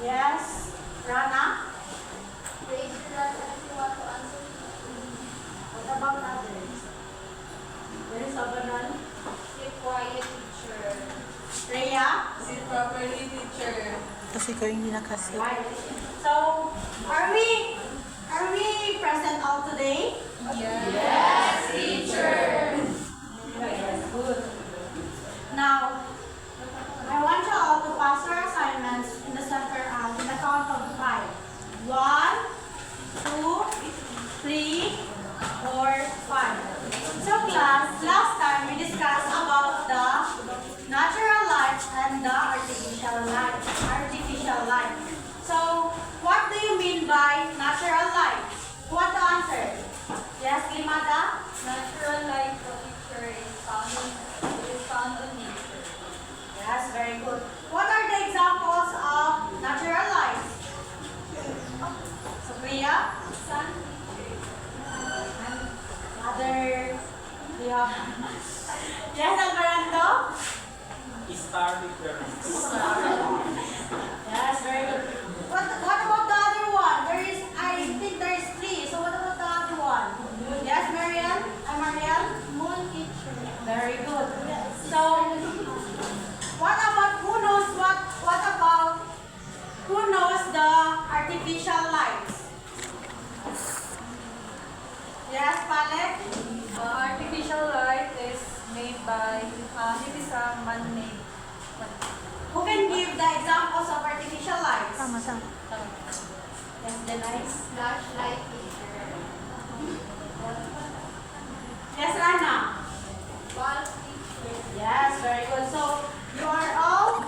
Yes, Rana? Raise your hand if you want to answer. What about others? There is Abanan. Keep quiet, teacher. Rhea? Sit properly, teacher. Kasi ko hindi nakasi. Right. So, are we present all today? Yes, teacher. Yes, good. Now, I want you all to pass your assignments in the center in the count of 5. 1, 2, 3, 4, 5. So class, last time we discussed about the natural light and the artificial light. So, what do you mean by natural light? Who want to answer? Yes, Limada? Natural light, teacher, is found on nature. Yes, very good. What are the examples of natural light? Sophia? Sun, Other? Yeah. Yes, Alvarando? Star difference. Yes, very good. What about the other one? I think there is 3. So what about the other one? Yes, Marianne? Marianne? moon, teacher. Very good. So, what about who knows the artificial lights? Yes, Palek? Artificial light is made by, it is a man-made. Who can give the examples of artificial lights? Sama. Yes, the lights. Flashlight, teacher. Yes, Rana? Bulb, teacher. Yes, very good. So, you are all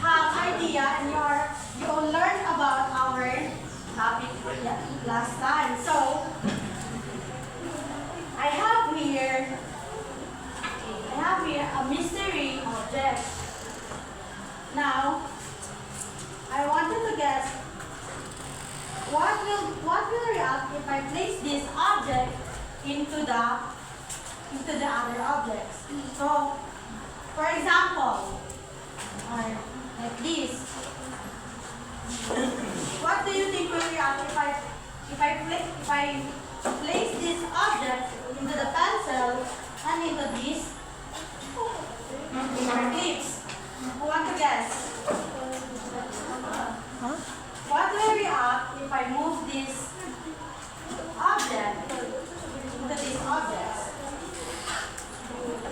have idea and you all learned about our topic last time. So, I have here a mystery object. Now, I want you to guess what will react if I place this object into the other objects. So, for example, or like this. What do you think will react if I place this object into the pencil and into this paper clips? Who want to guess? Huh? What will react if I move this object into these objects?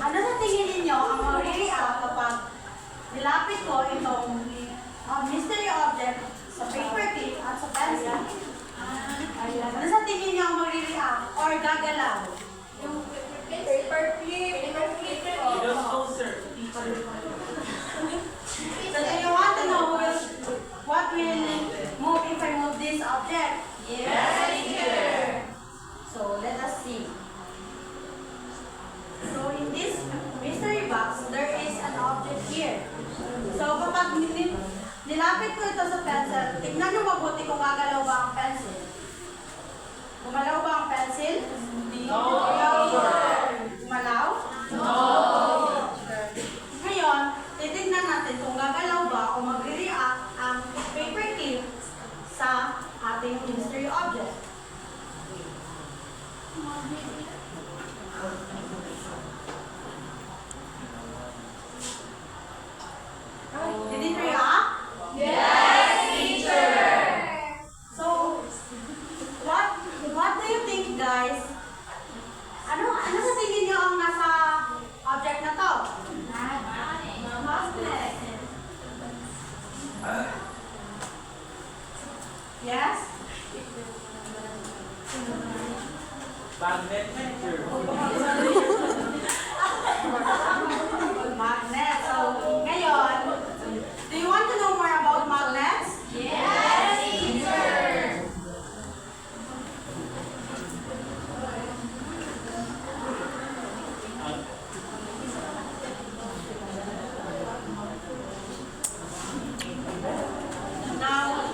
Ano sa tingin ninyo ang mag-react kapag nilapit ko itong mystery object sa paper clip at sa pencil? Ano sa tingin niyo ang mag-react or gagalaw? Yung paper clip. You don't know, sir. So do you want to know what will move if I move this object? Yes, teacher. So let us see. So in this mystery box, there is an object here. So kapag nilapit ko ito sa pencil, tignan nyo mabuti kung gagalaw ba ang pencil. Gumalaw ba ang pencil? No. Gumalaw? No. Ngayon, titignan natin kung gagalaw ba o magre-react ang paper clip sa ating mystery object. Did it react? Yes, teacher. So, what do you think, guys? Ano sa tingin niyo ang nasa object na to? Magnet. Yes? Magnet, sir. Magnet. So, ngayon, do you want to know more about magnets? Yes, teacher. Now,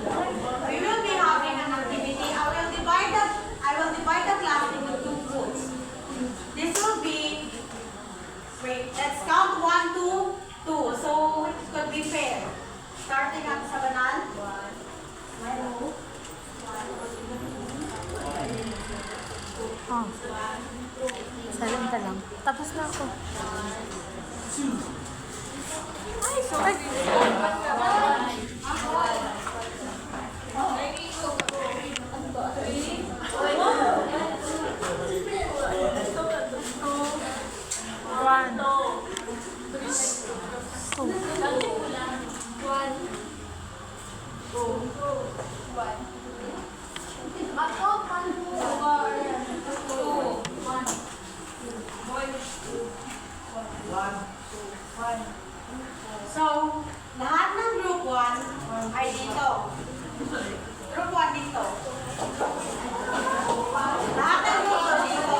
we will be having an activity. I will divide the class into 2 groups. This will be, wait, let's count 1, 2, 2. So it could be fair. Starting at sa banal. 1, Oh. Salim ka lang. Tapos na ako. Ay, sorry. One. So, lahat ng group 1 ay dito. Group 1 dito. Lahat ng group 2 dito.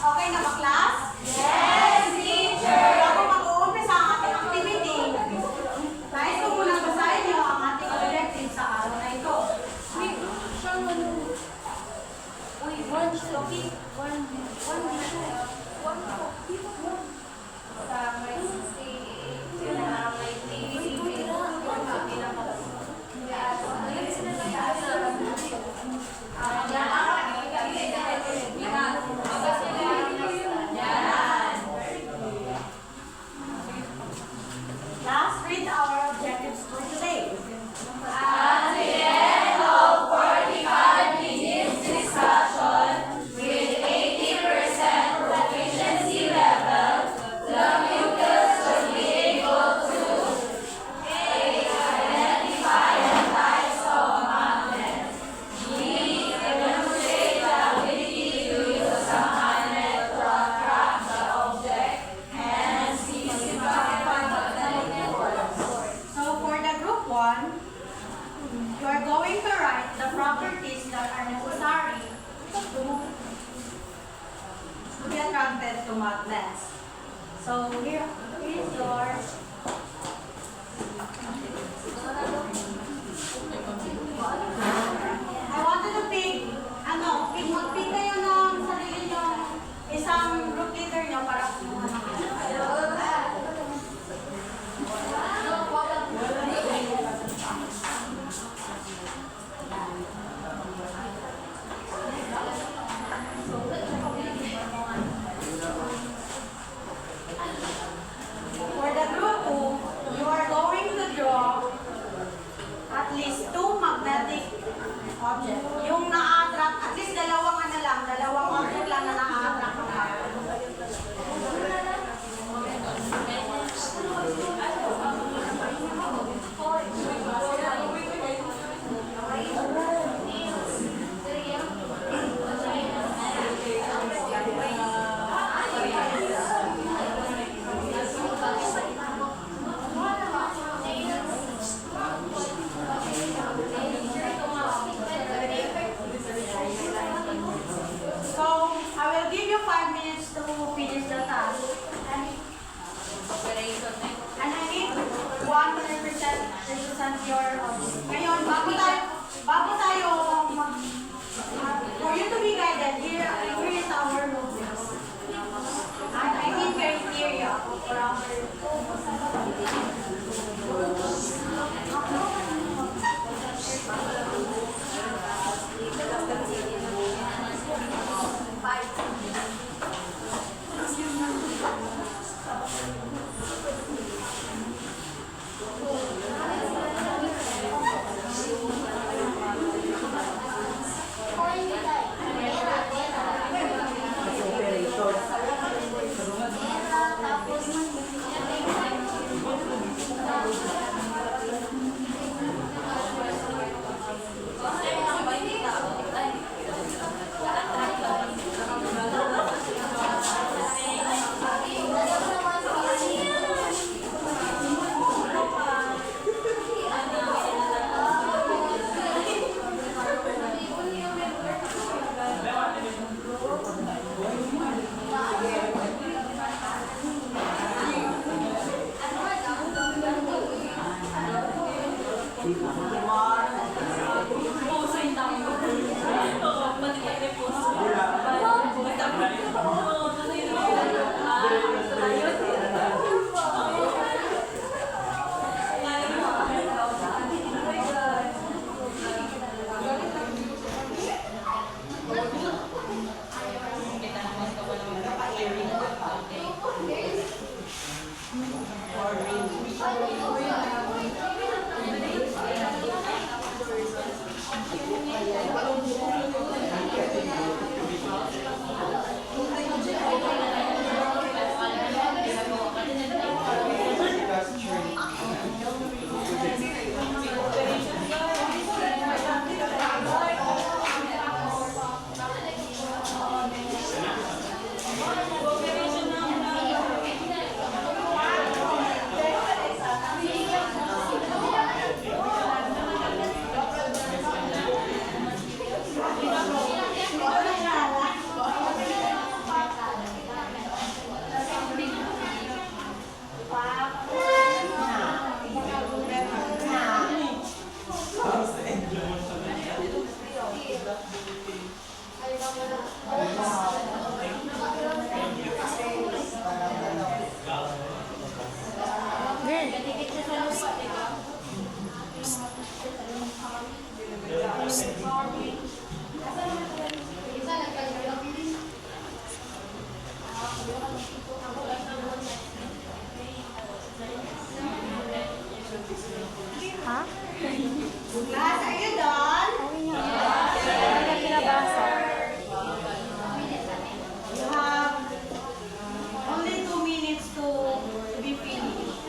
Okay na ba, class? Yes, teacher! Bago mag-uumpisa ang ating activity, nais ko muna basahin niyo ang ating objective sa araw na ito. Class, read our objectives for today. So for the group 1, you are going to write the properties that are necessary to be attracted to magnets. So here is your I wanted to pick, mag-pick kayo ng sarili nyo, isang group leader nyo para for the group 2, you are going to draw at least 2 magnetic objects. Yung na-attract, at least dalawang object lang na na-attract ng magnet. So, I will give you 5 minutes to finish the task. And I need 100% represent your Ngayon, bago tayo for you to be guided, here is our rules. And I need criteria for our Puso yung tao. Pati kayo may puso. Ha? Class, are you done? Ano pinabasa? You have only 2 minutes to be finished.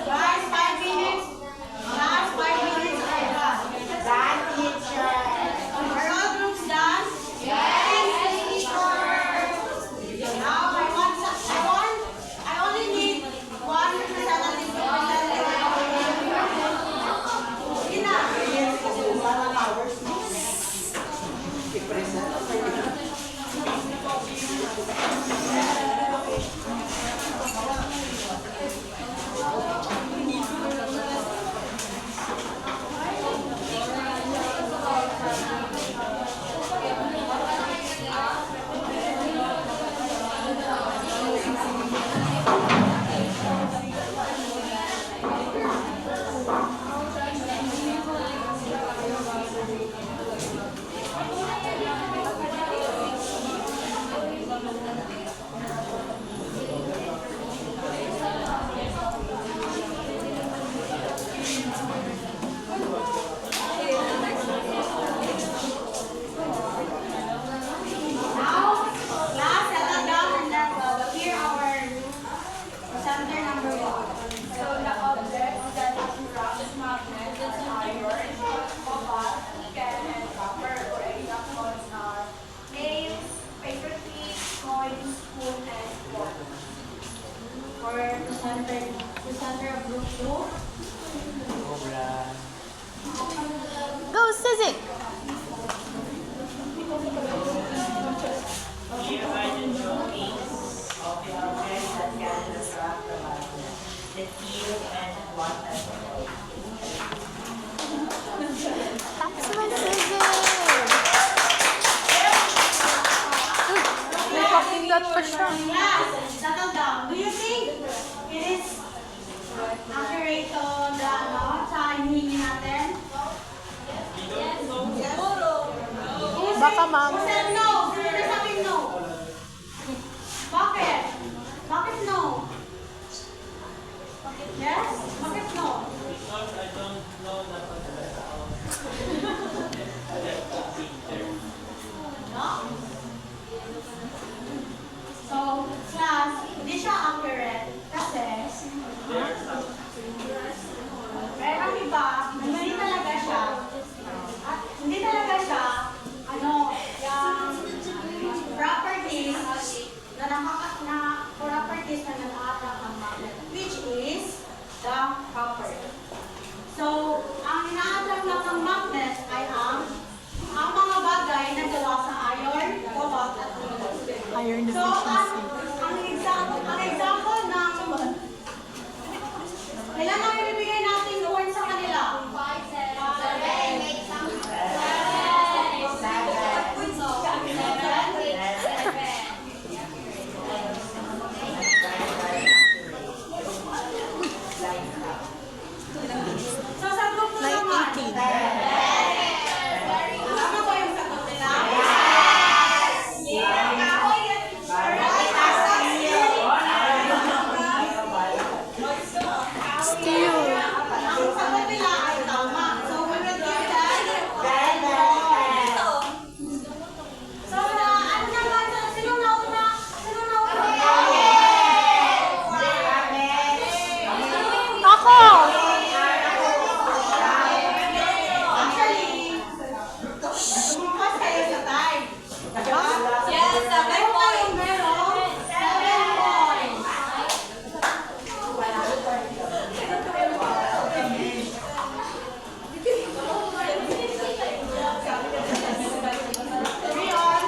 Guys, 5 minutes. Last 5 minutes are done. Done, teacher. Are all groups done? Yes, teacher. Now I only need one representative to present the Sige na. Now, class, settle down and let's hear our presenter number 1. So, the objects that attract magnets are iron, cobalt, nickel, and copper. For examples are nails, paper clips, coins, spoon, and fork. For presenter of group 2. music. Hereby the drawings of the objects that can attract the magnet, the field and what as well. That's my music. May pakindot pa siya. Yes, settle down. Do you think it is accurate on the time hingin natin? Baka ma'am. Who said no? Sino nasabing no? Bakit? Bakit no? Yes? Bakit no? Because I don't know the concept of picture. No? So, class, hindi siya accurate kasi There's some merong iba, hindi talaga siya. At hindi talaga siya, yung properties na properties na nag-aattract ng magnet, which is the copper. So, ang ina-attract lang ng magnet ay ang mga bagay na gawa sa iron, cobalt, at nickel. Iron So, deficiency. ang example ng ilan ang ibibigay natin points sa kanila? So, sa group na naman. 918. Tama ba yung sagot nila? Steel. Ang sagot nila ay tama. So, we will give that 10 points. So, ano naman? Sino nauna? Ako! Actually, lumipas kayo sa time. Yes, 7 points. Meron 7 points. Rion.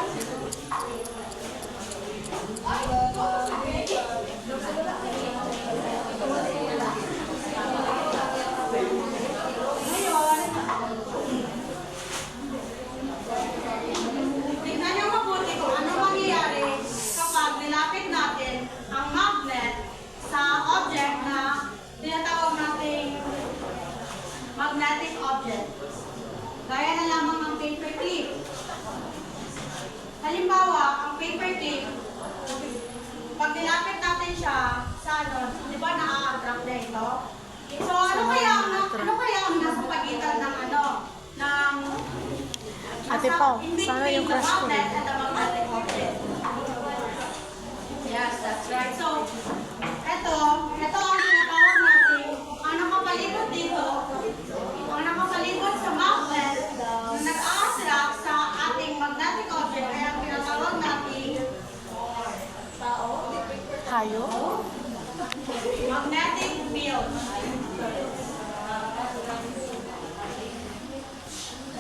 Tingnan niyo mabuti kung ano mangyayari kapag nilapit natin ang magnet sa object na tinatawag nating magnetic object. Gaya na lamang ng paper clip. Halimbawa, ang paper clip, pag nilapit natin siya sa di ba na-attract na ito? So, ano kaya ang nasa pagitan ng ng Ate Pao, sana yung crush ko magnet rin. and the magnetic object. Yes, that's right. So, ito ang tinatawag natin, ang nakapalibot dito, ang nakapalibot sa magnet na nag-a-attract sa ating magnetic object ay ang tinatawag natin Hayo? magnetic field.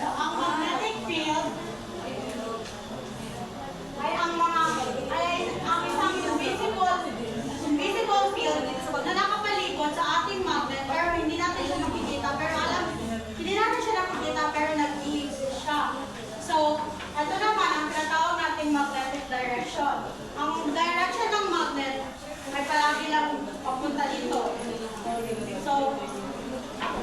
Ang magnetic field ay ang isang invisible field na nakapalibot sa ating magnet pero hindi natin siya nakikita pero nag-i-exist siya. So, ito naman ang tinatawag nating magnetic direction. Ang direction ng magnet ay palagi lang papunta dito. So,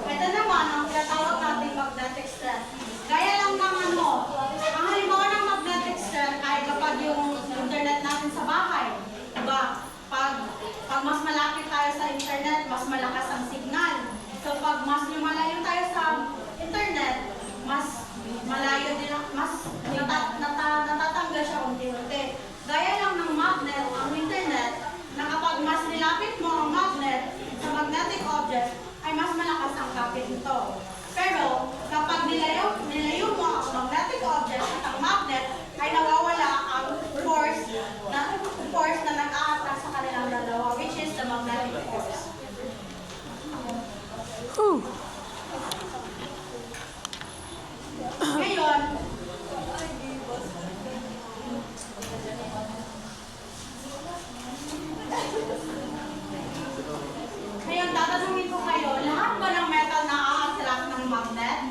ito naman ang tinatawag nating magnetic strength. Gaya lang ng ang halimbawa ng magnetic strength ay kapag yung internet natin sa bahay. Diba? Pag mas malapit tayo sa internet, mas malakas ang signal. So, pag mas lumalayo tayo sa internet, mas malayo din, mas natatanggal siya unti-unti. Gaya lang ng magnet, ang internet, na kapag mas nilapit mo ang magnet sa magnetic object, ay mas malakas ang kapit nito. magnet?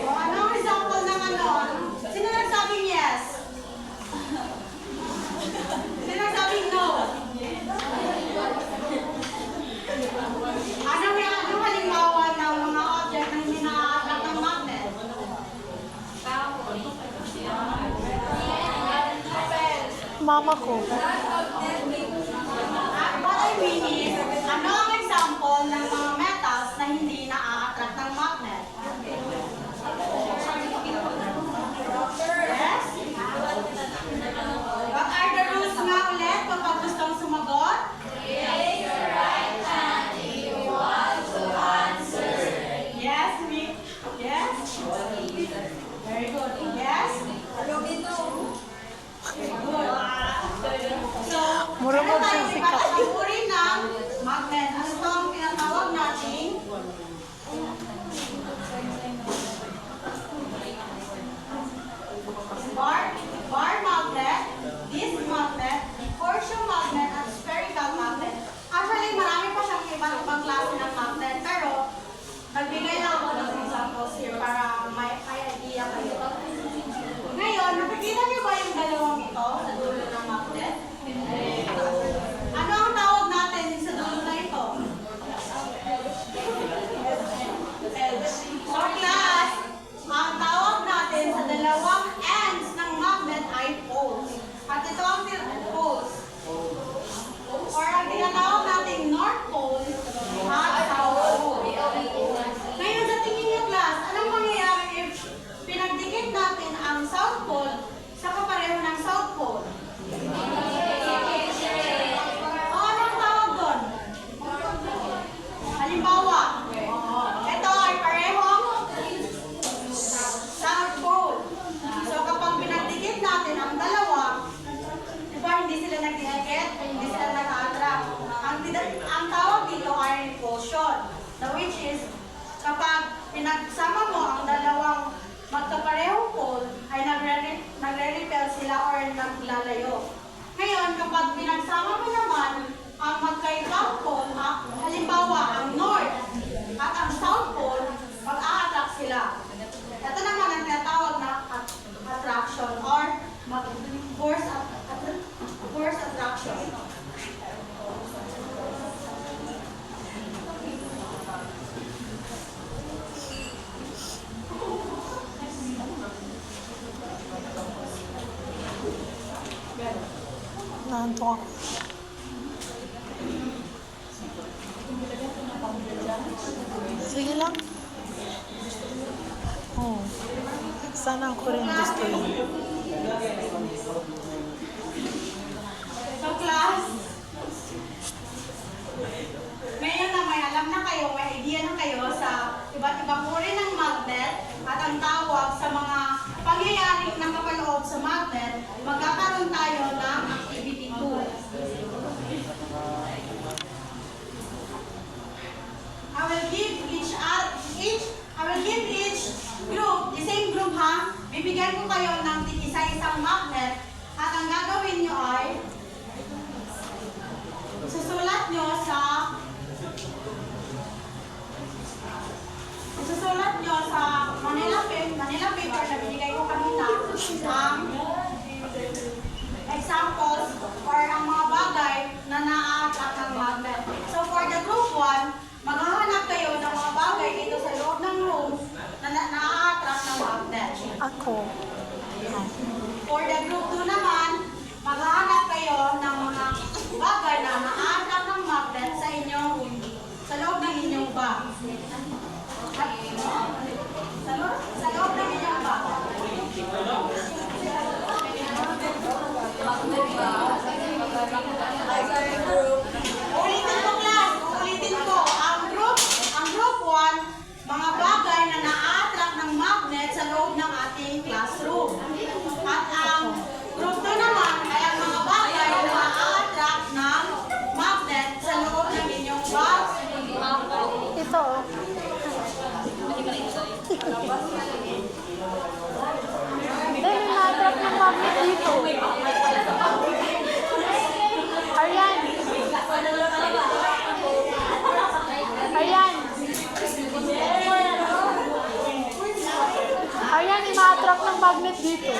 O, anong example ng ano? Sino nagsabing yes? Sino nagsabing no? Anong halimbawa ng mga object na hindi na-attract ng magnet? Mama ko. What I mean is, ano ang example ng mga metals na hindi na-attract ng magnet? Yes? What are the rules nga ulit kapag gustong sumagot? Yes, me? Yes? Very good. Yes? Very good. So, Murumod siya si Kap. Ang uri ng magnet, ano ito ang tinatawag natin? Bar magnet, disc magnet, horseshoe magnet, at spherical magnet. Actually, marami pa siyang iba't ibang klase ng magnet, pero nagbigay lang ako ng examples here para may idea kayo. Ngayon, nakikita niyo ba yung dalawang ito sa dulo ng magnet? Ano ang tawag natin sa dulo na ito? So class, ang tawag natin sa dalawang ends ng magnet ay poles. At ito ang poles. Or ang tinatawag natin North Pole at South Pole. Ngayon sa tingin niyo class, anong mangyayari if pinagdikit natin ang South Pole sa kapareho ng South Pole? O, anong tawag doon? Halimbawa, ito ay parehong South Pole. So kapag pinagdikit natin ang dalawa, di ba hindi sila nagdidikit, hindi sila nag-attract. Ang tawag dito ay repulsion. Which is, kapag pinagsama mo ang dalawang magkaparehong pole, ay nagre-repel sila or naglalayo. Ngayon, kapag pinagsama mo naman ang magkaibang pole, halimbawa ang North at ang South Pole, mag-a-attract sila. Ito naman ang tinatawag na attraction or force attraction. Naantok ako. Sige lang. Oh. Sana ako rin gusto yun. So class, ngayon na may alam na kayo, may idea na kayo sa iba't ibang uri ng magnet at ang tawag sa mga pangyayaring nakapaloob sa magnet, magkakaroon tayo ng activity 2. I will give each group, the same group ha, bibigyan ko kayo ng isa-isang magnet at ang gagawin nyo ay isusulat nyo sa Manila paper na binigay ko kanina ang examples or ang mga bagay na na-attract ng magnet. So for the group 1, maghahanap kayo ng mga bagay dito sa loob ng room na na-attract ng magnet. Ako. For the group 2 naman, maghahanap kayo ng mga bagay na na-attract ng magnet sa loob ng inyong bag. Sa loob ng inyong bag. Ulitin ko class, ulitin ko. Ang group 1, mga bagay na na-attract ng magnet sa loob ng ating classroom. At ang group 2 naman ay ang mga bagay na na-attract ng magnet sa loob ng inyong bag. Ito. Dahil na-attract ng magnet dito. Aryan. Aryan. Ayan, ina-attract ng magnet dito.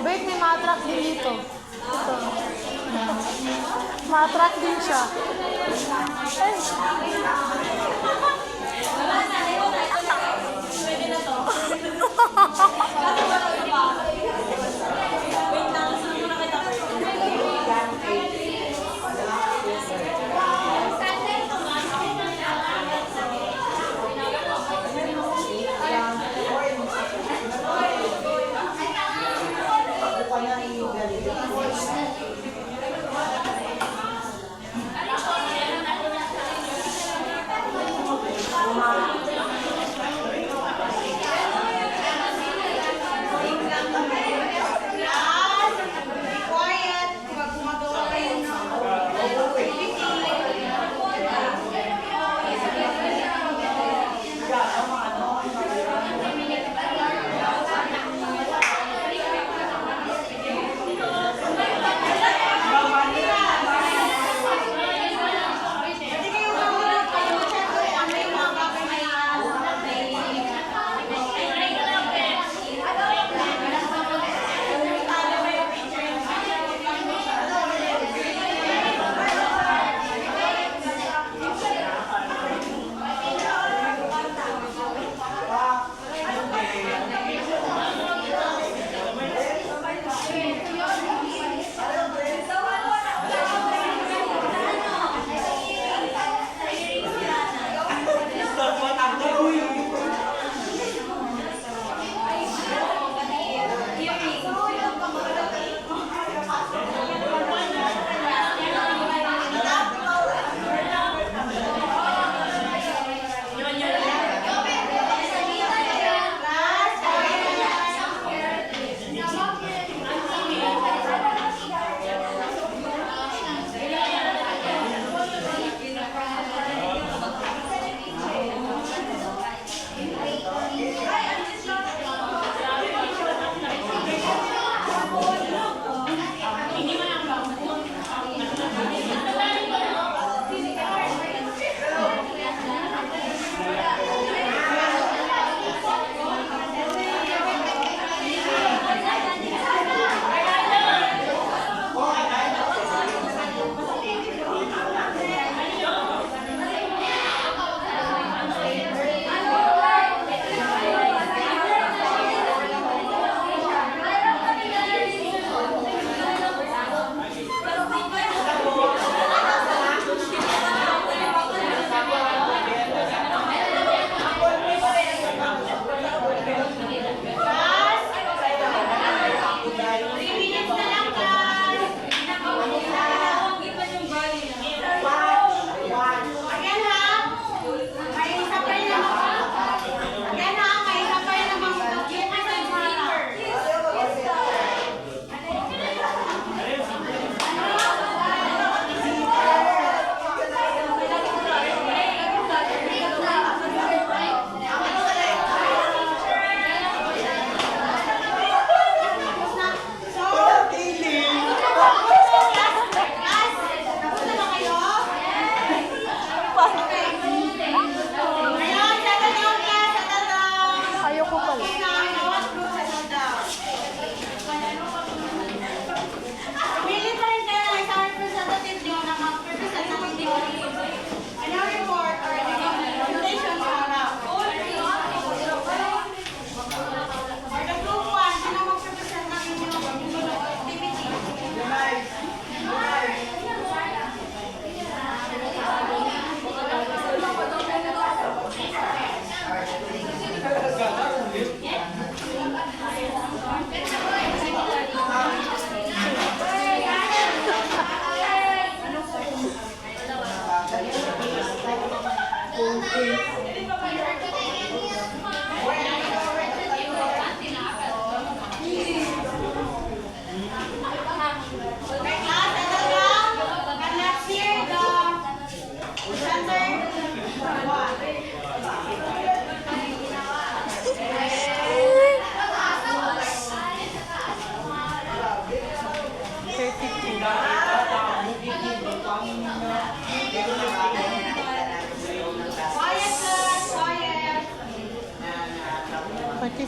Wait, may ma-attract din dito. Ito. Ma-attract din siya. Ay.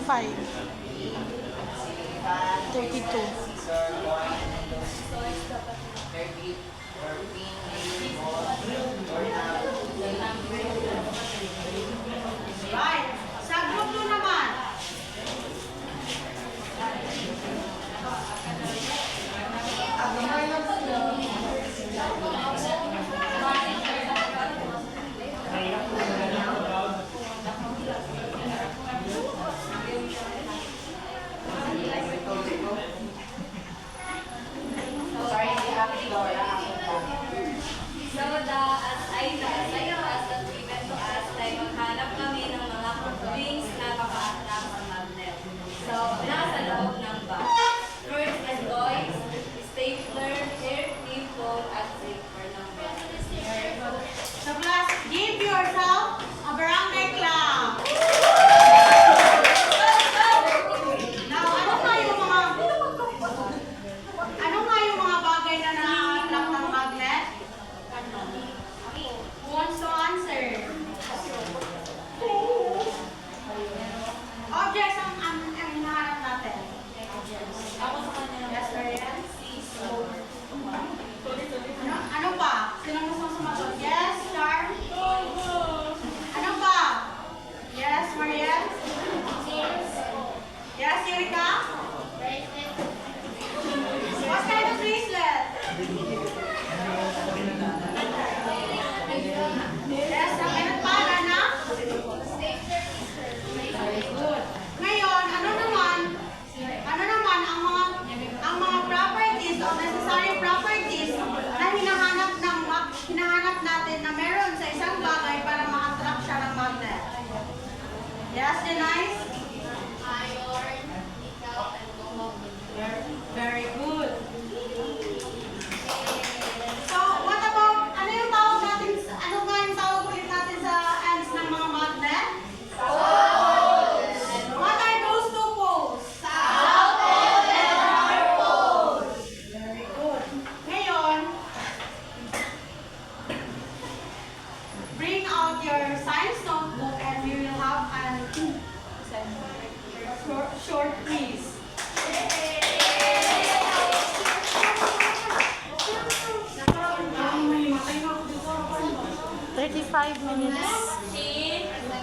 35. 32. Right. Sa group 2 naman. Sorry, hindi happy Dora. So the as that given to us, ay maghanap kami ng mga wings na makaatrak sa magnet. So, nasa loob ng box. First and toys, stapler, hair clip, phone, at zipper ng box. So class, give yourself a barangay clap. Now, ano nga yung mga bagay na na-attract ng magnet? Who wants to answer? Objects ang hinahanap natin. Ako sa kanya. Yes, Marian? Ano pa? Sino gusto sumagot? Yes, Char? Ano pa? Yes, Marian? Yes, Erika? What kind of bracelet? Yes, ang pa, Rana? Very good. Ngayon, ano naman ang mga properties o necessary properties na hinahanap natin na meron sa isang bagay para ma-attract siya ng magnet? Yes, Denise? Iron, nickel, and cobalt. Very good. So, what about, ano yung tawag natin, ano nga yung tawag ulit natin sa ends ng mga magnet? What are those two poles? South and North poles. Very good. Ngayon, bring out your science notebook and we will have an short quiz. 35 minutes.